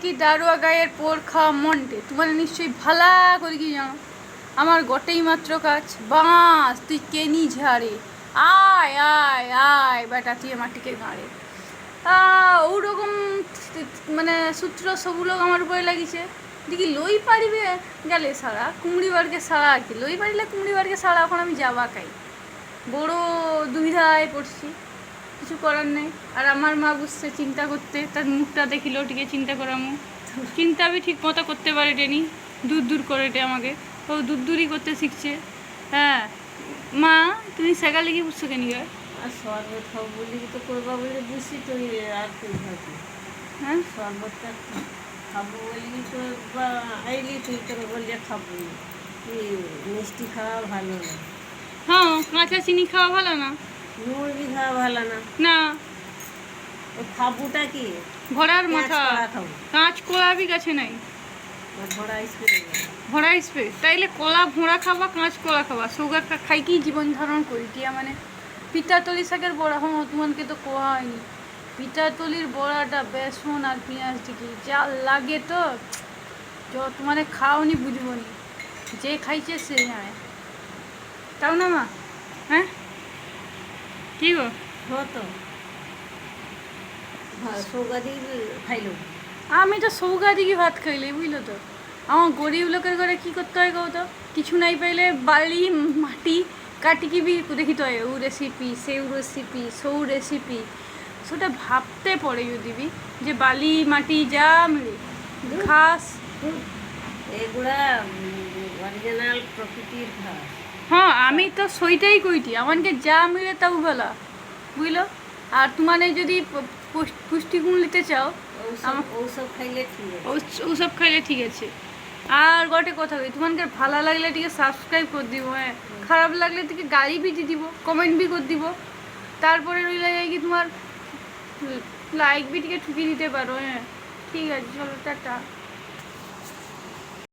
কি দারুয়া গায়ের পোর খাওয়া মন্টে তোমার নিশ্চয়ই ভালা করে কি জানো আমার গটেই মাত্র কাজ বাঁশ তুই কেনি ঝাড়ে আয় আয় আয় বেটা তুই আমার টিকে গাঁড়ে ওরকম মানে সূত্র সবু লোক আমার উপরে লাগিছে দেখি লই পারিবে গেলে সারা কুমড়ি বাড়কে সারা আর কি লই পারিলে কুমড়ি বাড়কে সারা এখন আমি যাবা খাই বড় দুবিধায় পড়ছি কিছু করার নেই। আর আমার মা বুঝছে চিন্তা করতে তার মুখটা দেখিল টিকে চিন্তা করামু চিন্তা আমি ঠিক মতো করতে পারি টেনি দূর দূর করে টে আমাকে ও দূর দূরই করতে শিখছে। হ্যাঁ মা তুমি সেগালে কি বুঝছো কেন গা আর শরবত খাবো বলি তো করবা বলে বুঝছি তুই আর তুই ভাবি হ্যাঁ শরবতটা খাবো বলি তো বা আইলি তুই তোর বললে খাবো তুই মিষ্টি খাওয়া ভালো না হ্যাঁ কাঁচা চিনি খাওয়া ভালো না মুরগি খাওয়া ভালো না না ও খাবুটা কি ঘোড়ার মাথা খাবো কাঁচ কলা বি গাছে নাই ঘোড়া স্প্রে ঘোড়া স্প্রে তাইলে কলা ভোঁড়া খাবা কাঁচ কলা খাবা সুগার খাই কি জীবন ধারণ করি টিয়া মানে পিতাতলি শাকের বড়া হ্যাঁ তোমাকে তো কোয়া হয়নি পিতাতলির বড়াটা বেসন আর পেঁয়াজ দিকে যা লাগে তো মানে খাওনি বুঝবো নি যে খাইছে সে জানে তাও না মা হ্যাঁ কি গো হতো সৌগাদি খাইলো আমি তো সৌগা দিকে ভাত খাইলে বুঝলো তো আমার গরিব লোকের ঘরে কী করতে হয় গো তো কিছু নাই পাইলে বালি মাটি কাটি কিবি দেখিতে হয় ও রেসিপি সেউ রেসিপি সৌ রেসিপি সেটা ভাবতে পড়ে যদি যে বালি মাটি যা মিলে ঘাস এগুলা অরিজিনাল প্রকৃতির ঘাস হ্যাঁ আমি তো সেইটাই কইটি আমাকে যা মিলে তাও বলা বুঝলো। আর তোমার যদি পুষ্টিগুণ নিতে চাও ওসব খাইলে ঠিক আছে ওসব খাইলে ঠিক আছে। আর গটে কথা কই তোমাকে ভালো লাগলে টিকে সাবস্ক্রাইব করে দিব হ্যাঁ খারাপ লাগলে টিকে গালি বি দিয়ে দিব কমেন্ট বি করে দিব তারপরে রইলে কি তোমার লাইক বি টিকে ঠুকি দিতে পারো হ্যাঁ ঠিক আছে চলো টাটা।